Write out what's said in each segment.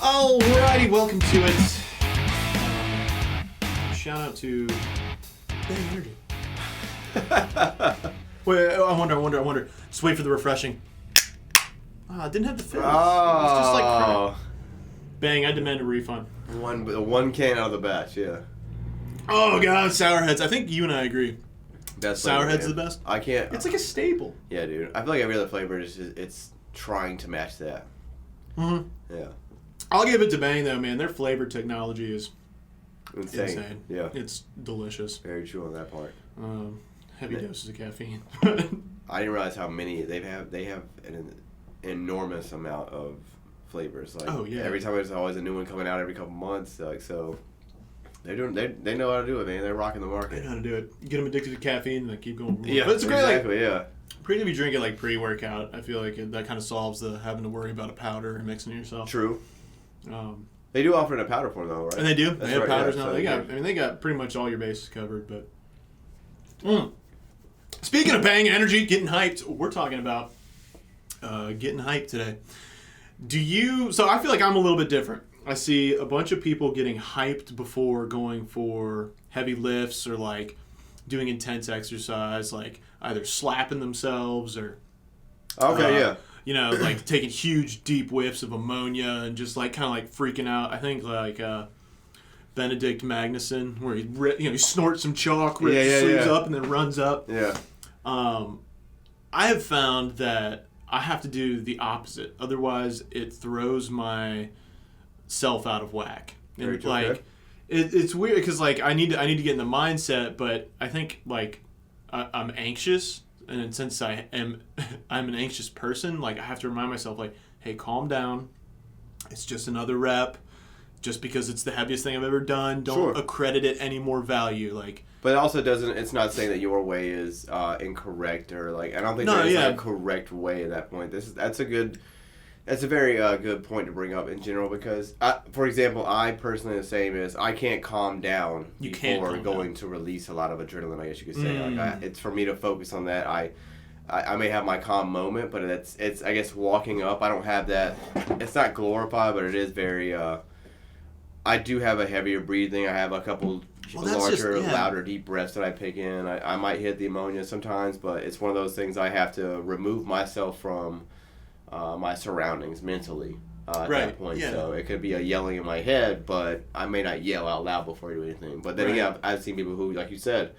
Alrighty, welcome to it. Shout out to Bang Energy. Wait, I wonder. Just wait for the refreshing. I didn't have the fizz. It's just like crap. Bang, I demand a refund. One can out of the batch, yeah. Oh god, Sour Heads. I think you and I agree. That's Sour Heads is the best. I can't. It's like a staple. Yeah, dude. I feel like every other flavor it's trying to match that. Mm-hmm. Yeah. I'll give it to Bang though, man. Their flavor technology is insane. Yeah. It's delicious. Very true on that part. Heavy doses of caffeine. I didn't realize how many they have. They have an enormous amount of flavors. Like, oh yeah. Every time there's always a new one coming out every couple months. Like, so they're doing. They know how to do it, man. They're rocking the market. They know how to do it. You get them addicted to caffeine, and they keep going. Yeah, but it's great. Exactly. Yeah. Pretty to be drinking like pre-workout. I feel like that kind of solves the having to worry about a powder and mixing it yourself. True. They do offer it in a powder form though, right? And they do. That's they have right, powders yeah, now. so They got pretty much all your bases covered. But speaking of Bang Energy, getting hyped, we're talking about getting hyped today. So I feel like I'm a little bit different. I see a bunch of people getting hyped before going for heavy lifts or like doing intense exercise, like either slapping themselves or like taking huge deep whiffs of ammonia and just like kind of like freaking out. I think like Benedict Magnuson, where he snorts some chalk, sleeves up, and then runs up. Yeah. I have found that I have to do the opposite. Otherwise, it throws my self out of whack. And like, it's weird because like I need to get in the mindset, but I think like I'm anxious. And since I'm an anxious person, like I have to remind myself, like, hey, calm down. It's just another rep. Just because it's the heaviest thing I've ever done, don't accredit it any more value. Like, but it also doesn't. It's not saying that your way is incorrect or like. I don't think there's a correct way at that point. That's a very good point to bring up in general because, for example, I personally the same is I can't calm down before going to release a lot of adrenaline. I guess you could say it's for me to focus on that. I may have my calm moment, but it's I guess walking up. I don't have that. It's not glorified, but it is very. I do have a heavier breathing. I have a couple larger, louder, deep breaths that I pick in. I might hit the ammonia sometimes, but it's one of those things I have to remove myself from. My surroundings mentally at that point. Yeah. So it could be a yelling in my head, but I may not yell out loud before I do anything. But then again, I've seen people who, like you said,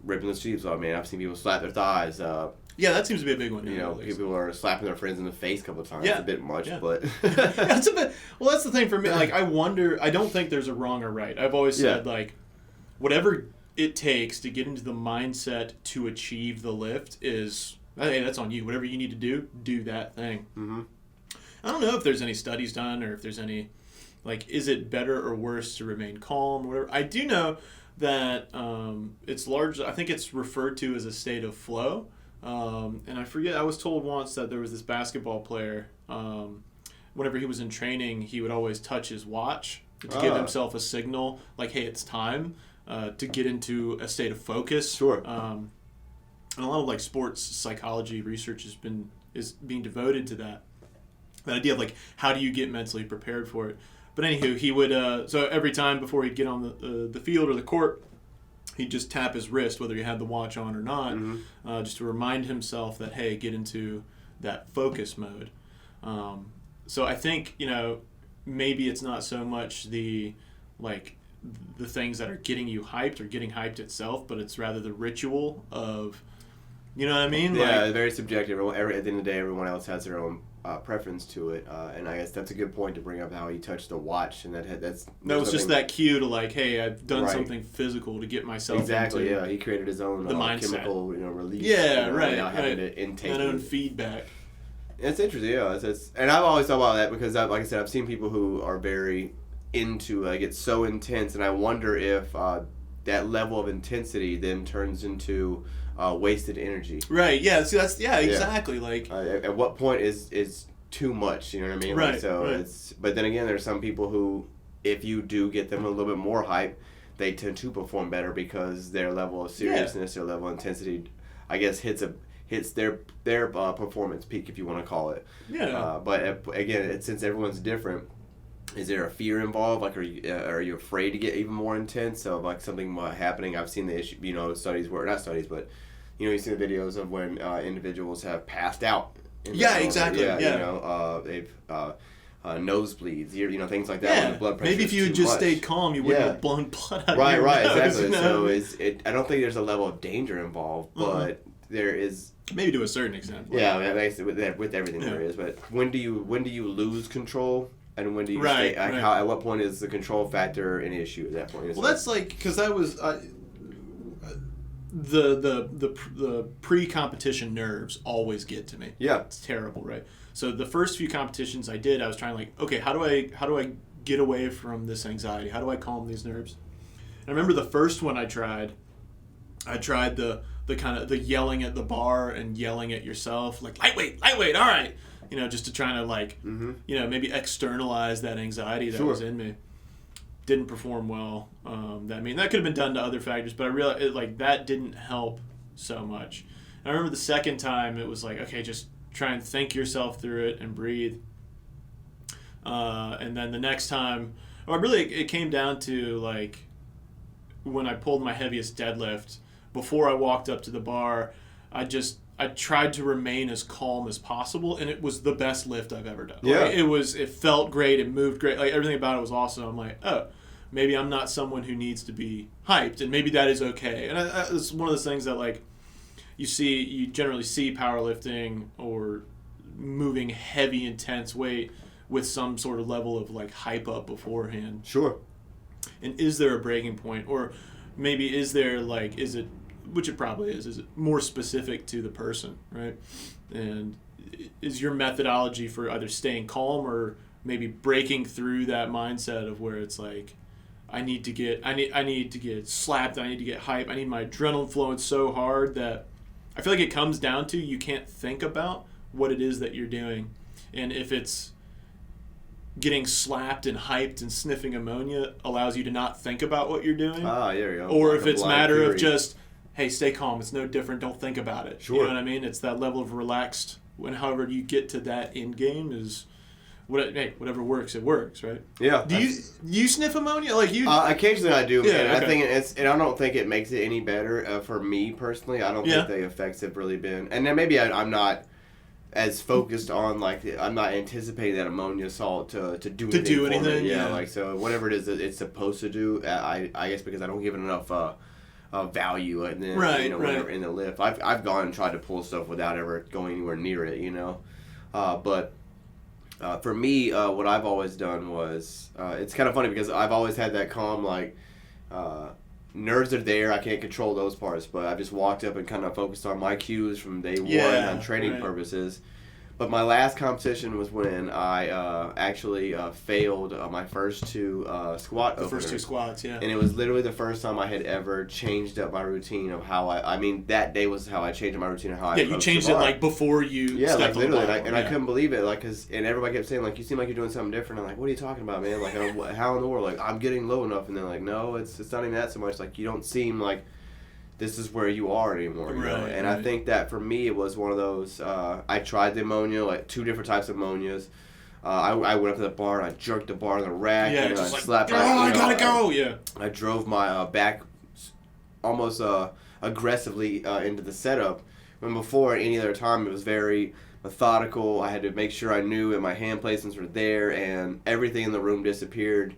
ripping the sleeves off, man. I've seen people slap their thighs. That seems to be a big one. People are slapping their friends in the face a couple of times. Yeah. It's a bit much, but... It's a bit... Well, that's the thing for me. Like, I wonder... I don't think there's a wrong or right. I've always said, like, whatever it takes to get into the mindset to achieve the lift is... Hey, that's on you. Whatever you need to do that thing. Mm-hmm. I don't know if there's any studies done or if there's any, like, is it better or worse to remain calm or whatever. I do know that it's largely, I think it's referred to as a state of flow. And I forget, I was told once that there was this basketball player, whenever he was in training, he would always touch his watch to give himself a signal, like, hey, it's time to get into a state of focus. Sure. And a lot of like sports psychology research is being devoted to that idea of like how do you get mentally prepared for it. But anywho, he would so every time before he'd get on the field or the court, he'd just tap his wrist whether he had the watch on or not, just to remind himself that hey, get into that focus mode. So I think maybe it's not so much the things that are getting you hyped or getting hyped itself, but it's rather the ritual of. You know what I mean? Yeah, very subjective. At the end of the day, everyone else has their own preference to it, and I guess that's a good point to bring up how he touched the watch, and that was just that cue to like, hey, I've done something physical to get myself exactly. Into He created his own chemical release. Yeah, having to intake that own feedback. It's interesting, and I've always thought about that because, like I said, I've seen people who are very into it's so intense, and I wonder if that level of intensity then turns into wasted energy. Right. Yeah. See, that's exactly. Like, at what point is too much? You know what I mean? Right. Like, so it's. But then again, there's some people who, if you do get them a little bit more hype, they tend to perform better because their level of seriousness, their level of intensity, I guess hits their performance peak, if you want to call it. Yeah. But again, since everyone's different. Is there a fear involved? Like, are you afraid to get even more intense? So, like, something happening. I've seen the issue, studies where, not studies, but, you see the videos of when individuals have passed out. Exactly. Yeah. They've nosebleeds, things like that. Yeah. When the blood pressure Maybe if you had just stayed calm, you wouldn't have blown blood out. Right, nose, exactly. So I don't think there's a level of danger involved, but there is. Maybe to a certain extent. Yeah, with everything there is. But when do you lose control? And when do you stay? At what point is the control factor an issue at that point? That's because that was the pre-competition nerves always get to me. Yeah, it's terrible, right? So the first few competitions I did, I was trying okay, how do I get away from this anxiety? How do I calm these nerves? And I remember the first one I tried the kind of the yelling at the bar and yelling at yourself, like lightweight, all right. Just to try to maybe externalize that anxiety that was in me. Didn't perform well. That could have been done to other factors, but I realized that didn't help so much. And I remember the second time it was okay, just try and think yourself through it and breathe. And then the next time, it came down to when I pulled my heaviest deadlift. Before I walked up to the bar, I tried to remain as calm as possible, and it was the best lift I've ever done. Yeah. It felt great, it moved great, everything about it was awesome. I'm like, oh, maybe I'm not someone who needs to be hyped, and maybe that is okay. And it's one of those things that you generally see powerlifting or moving heavy, intense weight with some sort of level of hype up beforehand. Sure. And is there a breaking point, or maybe is there is it? Which it probably is it more specific to the person, right? And is your methodology for either staying calm or maybe breaking through that mindset of where it's I need to get slapped, I need to get hype, I need my adrenaline flowing so hard that I feel like it comes down to you can't think about what it is that you're doing. And if it's getting slapped and hyped and sniffing ammonia allows you to not think about what you're doing. There you go. Or if it's a matter of just, hey, stay calm. It's no different. Don't think about it. Sure. You know what I mean? It's that level of relaxed. When however you get to that end game is, whatever works, it works, right? Yeah. Do you sniff ammonia occasionally I do. Yeah. And okay. I think and I don't think it makes it any better for me personally. I don't think the effects have really been. And then maybe I'm not as focused on I'm not anticipating that ammonia salt to do anything. Yeah. So whatever it is that it's supposed to do, I guess because I don't give it enough. Value and then whatever in the lift. I've gone and tried to pull stuff without ever going anywhere near it, but for me, what I've always done was it's kind of funny because I've always had that calm nerves are there. I can't control those parts, but I just walked up and kind of focused on my cues from day one on training purposes. But my last competition was when I actually failed my first two squat openers. The first two squats, yeah. And it was literally the first time I had ever changed up my routine of how that day was how I changed my routine of how I approached the bar. Yeah, you changed it before you stepped on the bar. And I couldn't believe it, and everybody kept saying, you seem like you're doing something different. I'm like, what are you talking about, man? How in the world? I'm getting low enough. And they're like, no, it's not even that so much. You don't seem like this is where you are anymore, you know? And I think that for me it was one of those. I tried the ammonia, 2 different types of ammonias. I went up to the bar and I jerked the bar on the rack. Yeah, and just I slapped. I gotta go. Yeah. I drove my back almost aggressively into the setup. When before at any other time it was very methodical. I had to make sure I knew that my hand placements were there and everything in the room disappeared.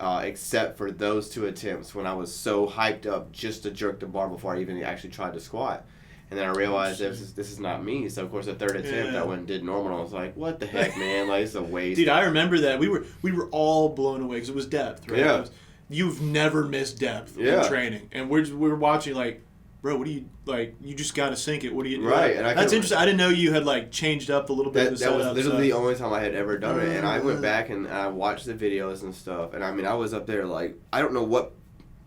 Except for those 2 attempts when I was so hyped up just to jerk the bar before I even actually tried to squat. And then I realized this is not me. So, of course, the 3rd attempt, I went and did normal. I was like, what the heck, man? It's a waste. Dude, I remember that. We were all blown away because it was depth, right? Yeah. You've never missed depth in training. And we're watching bro, what do you, you just got to sink it. What do you do? Right. And that's interesting. I didn't know you had, changed up a little bit. That was literally the only time I had ever done it. And I went back and I watched the videos and stuff. And, I was up there, I don't know what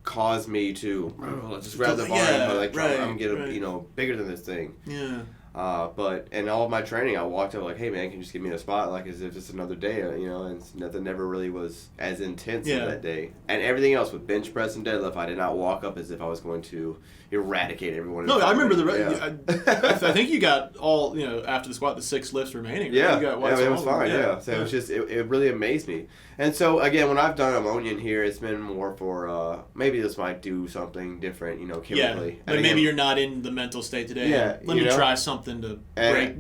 caused me to just grab the bar and I'm going to get, bigger than this thing. Yeah. But in all of my training, I walked up like, hey man, can you just give me a spot, like as if it's another day, and nothing never really was as intense in that day. And everything else with bench press and deadlift, I did not walk up as if I was going to eradicate everyone. No, I remember I think you got all, after the squat, the 6 lifts remaining. Right? Yeah, you got it was fine. Yeah, so it was just it really amazed me. And so again, when I've done ammonia in here, it's been more for maybe this might do something different, chemically. Yeah, but maybe you're not in the mental state today. Yeah, let me try something to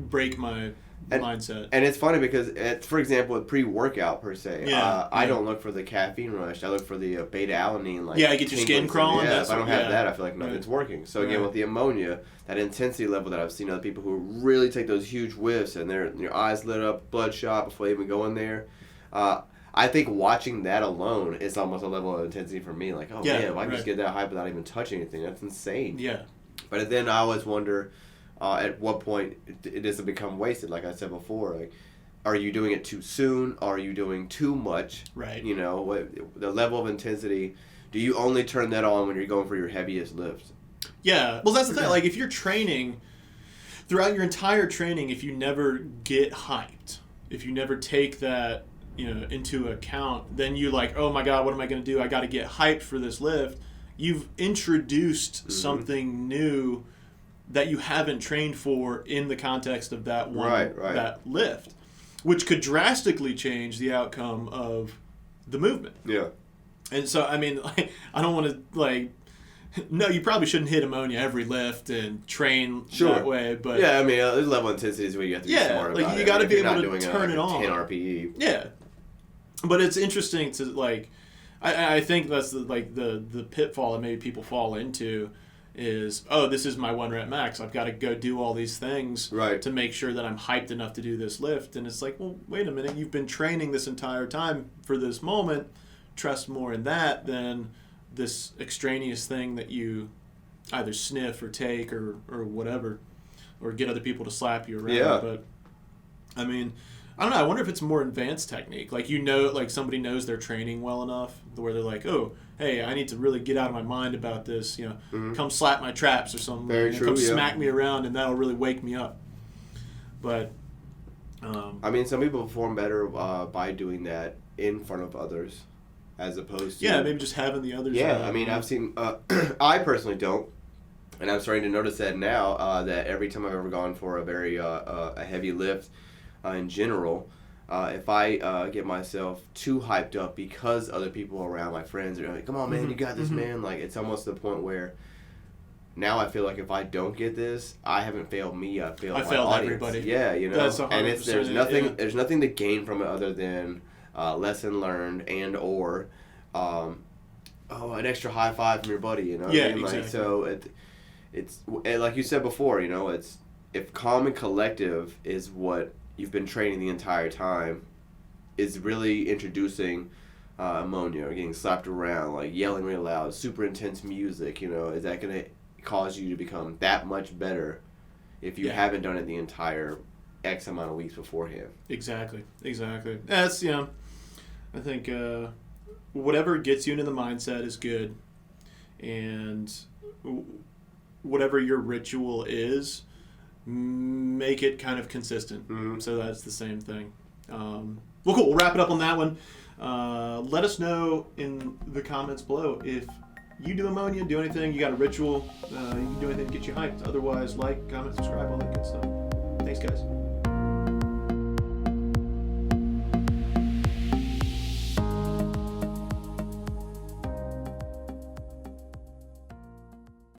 break my mindset. And it's funny because, for example, with pre-workout per se, I don't look for the caffeine rush. I look for the beta-alanine. Get your skin crawling. Yeah, if I don't have that, I feel like nothing's working. So again, with the ammonia, that intensity level that I've seen other people who really take those huge whiffs and your eyes lit up, bloodshot before they even go in there. I think watching that alone is almost a level of intensity for me. Like, man, if I can just get that hype without even touching anything, that's insane. Yeah. But then I always wonder, at what point it doesn't become wasted. Like I said before, like, are you doing it too soon? Are you doing too much? Right. What the level of intensity? Do you only turn that on when you're going for your heaviest lifts? Yeah. Well, that's the thing. Like, if you're training throughout your entire training, if you never get hyped, if you never take that into account, then you like, oh my God, what am I going to do? I got to get hyped for this lift. You've introduced something new that you haven't trained for in the context of that one that lift, which could drastically change the outcome of the movement. Yeah. And so, I mean, I don't want to no, you probably shouldn't hit ammonia every lift and train that way. But yeah, I mean, there's level intensities where you have to be smart about it. You got to be able to turn it on. 10 RPE. Yeah, but it's interesting to I think that's the pitfall that maybe people fall into is, this is my 1 rep max. I've got to go do all these things to make sure that I'm hyped enough to do this lift. And it's like, well, wait a minute, you've been training this entire time for this moment. Trust more in that than this extraneous thing that you either sniff or take or whatever, or get other people to slap you around. Yeah. But I mean, I don't know. I wonder if it's more advanced technique. Like, somebody knows their training well enough where they're like, oh, hey, I need to really get out of my mind about this. Come slap my traps or something. Very true, come smack me around, and that'll really wake me up. But I mean, some people perform better by doing that in front of others, as opposed to maybe just having the others. I mean, I've seen. I personally don't, and I'm starting to notice that now. That every time I've ever gone for a very a heavy lift, in general, if I get myself too hyped up because other people around, my friends, are like, "Come on, man, you got this, man!" Like, it's almost to the point where now I feel like if I don't get this, I haven't failed me. I failed everybody. Yeah, That's and there's nothing. There's nothing to gain from it other than lesson learned and or an extra high five from your buddy. You know. Yeah, what I mean? exactly. Like, so it's like you said before. It's if calm and collective is what you've been training the entire time, is really introducing ammonia or getting slapped around, like yelling really loud, super intense music, is that going to cause you to become that much better if you haven't done it the entire X amount of weeks beforehand? Exactly. That's, I think whatever gets you into the mindset is good, and whatever your ritual is, make it kind of consistent. So that's the same thing. Well, cool. We'll wrap it up on that one. Let us know in the comments below if you do ammonia, do anything, you got a ritual, you can do anything to get you hyped. Otherwise, like, comment, subscribe, all that good stuff. Thanks, guys.